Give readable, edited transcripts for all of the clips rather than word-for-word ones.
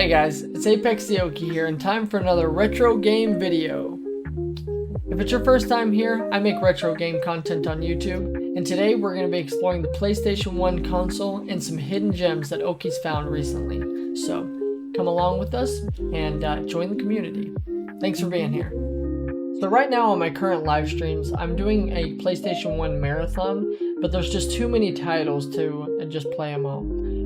Hey guys, it's Apex the Okie here, and time for another retro game video. If it's your first time here, I make retro game content on YouTube, and today we're going to be exploring the PlayStation 1 console and some hidden gems that Okie's found recently. So, come along with us and join the community. Thanks for being here. So right now on my current live streams, I'm doing a PlayStation 1 marathon, but there's just too many titles to just play them all.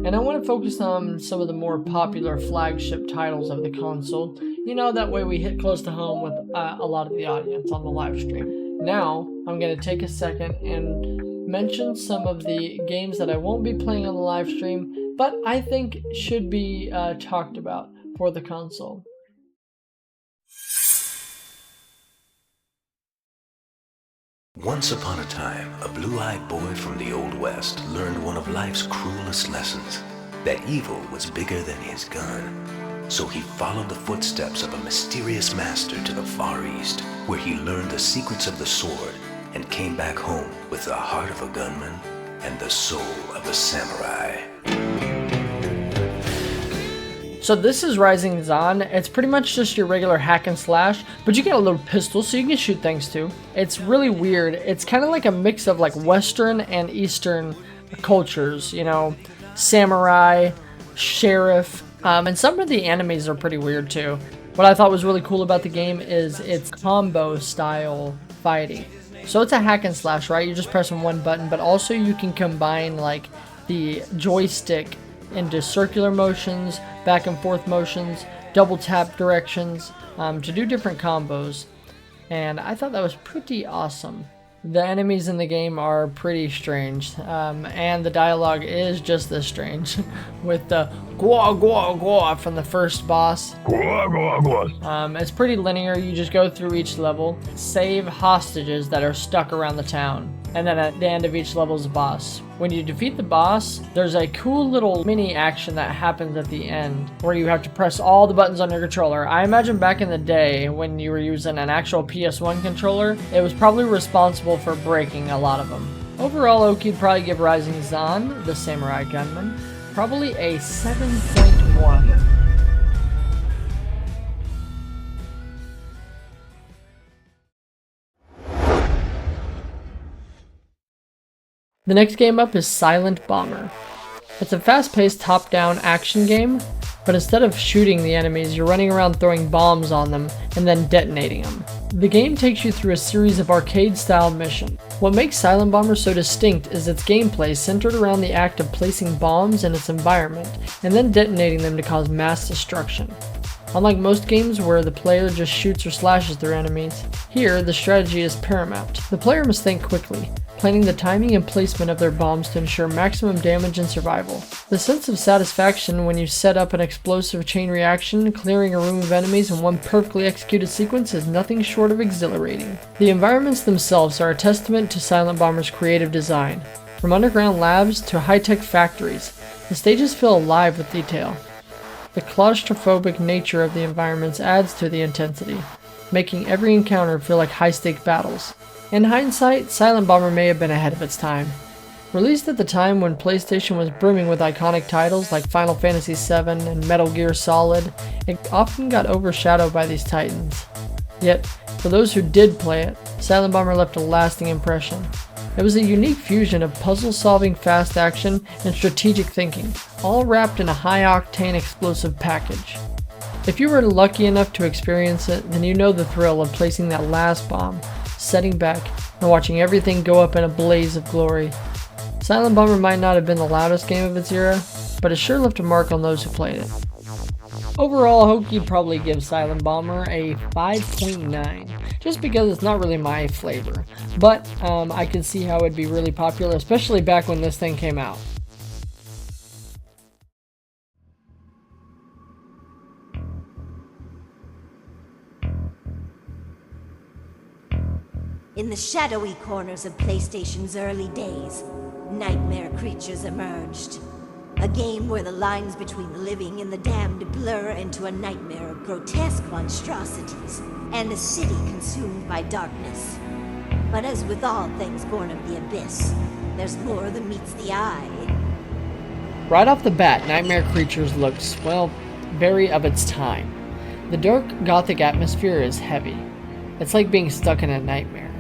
And I want to focus on some of the more popular flagship titles of the console. You know, that way we hit close to home with a lot of the audience on the live stream. Now, I'm going to take a second and mention some of the games that I won't be playing on the live stream, but I think should be talked about for the console. Once upon a time, a blue-eyed boy from the Old West learned one of life's cruelest lessons, that evil was bigger than his gun. So he followed the footsteps of a mysterious master to the Far East, where he learned the secrets of the sword and came back home with the heart of a gunman and the soul of a samurai. So this is Rising Zan. It's pretty much just your regular hack and slash, but you get a little pistol so you can shoot things too. It's really weird. It's kind of like a mix of like Western and Eastern cultures, you know, samurai, sheriff, and some of the enemies are pretty weird too. What I thought was really cool about the game is its combo style fighting. So it's a hack and slash, right? You're just pressing one button, but also you can combine like the joystick into circular motions, back and forth motions, double tap directions to do different combos, and I thought that was pretty awesome. The enemies in the game are pretty strange, and the dialogue is just as strange with the gwa gwa gwa from the first boss. Gwa, gwa, gwa. It's pretty linear. You just go through each level, save hostages that are stuck around the town, and then at the end of each level is a boss. When you defeat the boss, there's a cool little mini action that happens at the end where you have to press all the buttons on your controller. I imagine back in the day when you were using an actual PS1 controller, it was probably responsible for breaking a lot of them. Overall, Okie'd probably give Rising Zan, the Samurai Gunman, probably a 7.1. The next game up is Silent Bomber. It's a fast-paced top-down action game, but instead of shooting the enemies, you're running around throwing bombs on them and then detonating them. The game takes you through a series of arcade-style missions. What makes Silent Bomber so distinct is its gameplay centered around the act of placing bombs in its environment and then detonating them to cause mass destruction. Unlike most games where the player just shoots or slashes their enemies, here the strategy is paramount. The player must think quickly, planning the timing and placement of their bombs to ensure maximum damage and survival. The sense of satisfaction when you set up an explosive chain reaction, clearing a room of enemies in one perfectly executed sequence is nothing short of exhilarating. The environments themselves are a testament to Silent Bomber's creative design. From underground labs to high-tech factories, the stages feel alive with detail. The claustrophobic nature of the environments adds to the intensity, making every encounter feel like high-stake battles. In hindsight, Silent Bomber may have been ahead of its time. Released at the time when PlayStation was brimming with iconic titles like Final Fantasy VII and Metal Gear Solid, it often got overshadowed by these titans. Yet, for those who did play it, Silent Bomber left a lasting impression. It was a unique fusion of puzzle-solving fast action and strategic thinking, all wrapped in a high-octane explosive package. If you were lucky enough to experience it, then you know the thrill of placing that last bomb, setting back, and watching everything go up in a blaze of glory. Silent Bomber might not have been the loudest game of its era, but it sure left a mark on those who played it. Overall, Okie'd probably give Silent Bomber a 5.9, just because it's not really my flavor. But I can see how it'd be really popular, especially back when this thing came out. In the shadowy corners of PlayStation's early days, nightmare creatures emerged. A game where the lines between the living and the damned blur into a nightmare of grotesque monstrosities, and a city consumed by darkness. But as with all things born of the abyss, there's more than meets the eye. Right off the bat, Nightmare Creatures looks, well, very of its time. The dark gothic atmosphere is heavy. It's like being stuck in a nightmare.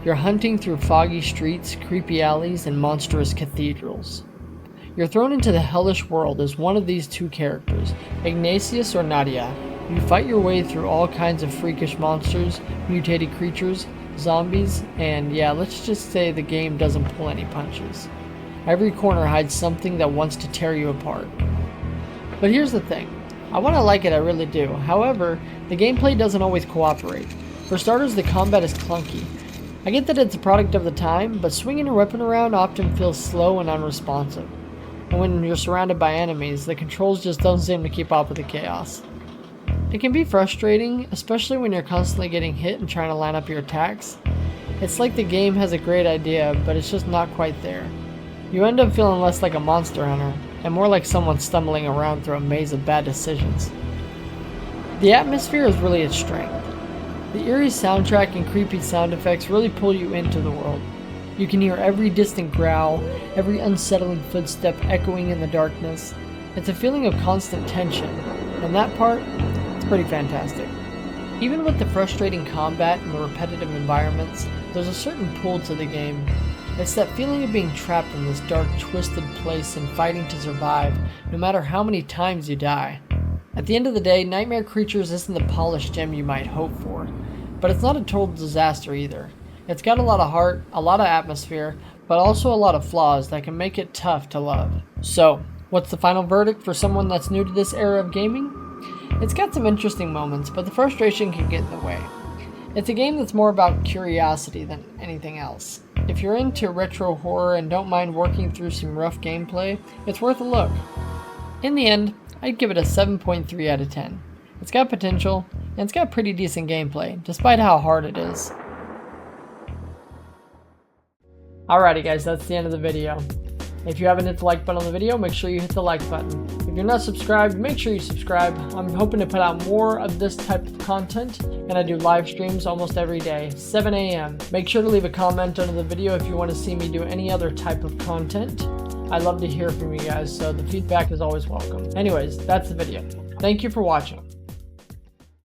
You're hunting through foggy streets, creepy alleys, and monstrous cathedrals. You're thrown into the hellish world as one of these two characters, Ignatius or Nadia. You fight your way through all kinds of freakish monsters, mutated creatures, zombies, and yeah, let's just say the game doesn't pull any punches. Every corner hides something that wants to tear you apart. But here's the thing. I want to like it, I really do. However, the gameplay doesn't always cooperate. For starters, the combat is clunky. I get that it's a product of the time, but swinging a weapon around often feels slow and unresponsive. And when you're surrounded by enemies, the controls just don't seem to keep up with the chaos. It can be frustrating, especially when you're constantly getting hit and trying to line up your attacks. It's like the game has a great idea, but it's just not quite there. You end up feeling less like a monster hunter, and more like someone stumbling around through a maze of bad decisions. The atmosphere is really its strength. The eerie soundtrack and creepy sound effects really pull you into the world. You can hear every distant growl, every unsettling footstep echoing in the darkness. It's a feeling of constant tension, and that part, it's pretty fantastic. Even with the frustrating combat and the repetitive environments, there's a certain pull to the game. It's that feeling of being trapped in this dark, twisted place and fighting to survive, no matter how many times you die. At the end of the day, Nightmare Creatures isn't the polished gem you might hope for, but it's not a total disaster either. It's got a lot of heart, a lot of atmosphere, but also a lot of flaws that can make it tough to love. So, what's the final verdict for someone that's new to this era of gaming? It's got some interesting moments, but the frustration can get in the way. It's a game that's more about curiosity than anything else. If you're into retro horror and don't mind working through some rough gameplay, it's worth a look. In the end, I'd give it a 7.3 out of 10. It's got potential, and it's got pretty decent gameplay, despite how hard it is. Alrighty guys, that's the end of the video. If you haven't hit the like button on the video, make sure you hit the like button. If you're not subscribed, make sure you subscribe. I'm hoping to put out more of this type of content, and I do live streams almost every day, 7 a.m. Make sure to leave a comment under the video if you want to see me do any other type of content. I'd love to hear from you guys, so the feedback is always welcome. Anyways, that's the video. Thank you for watching.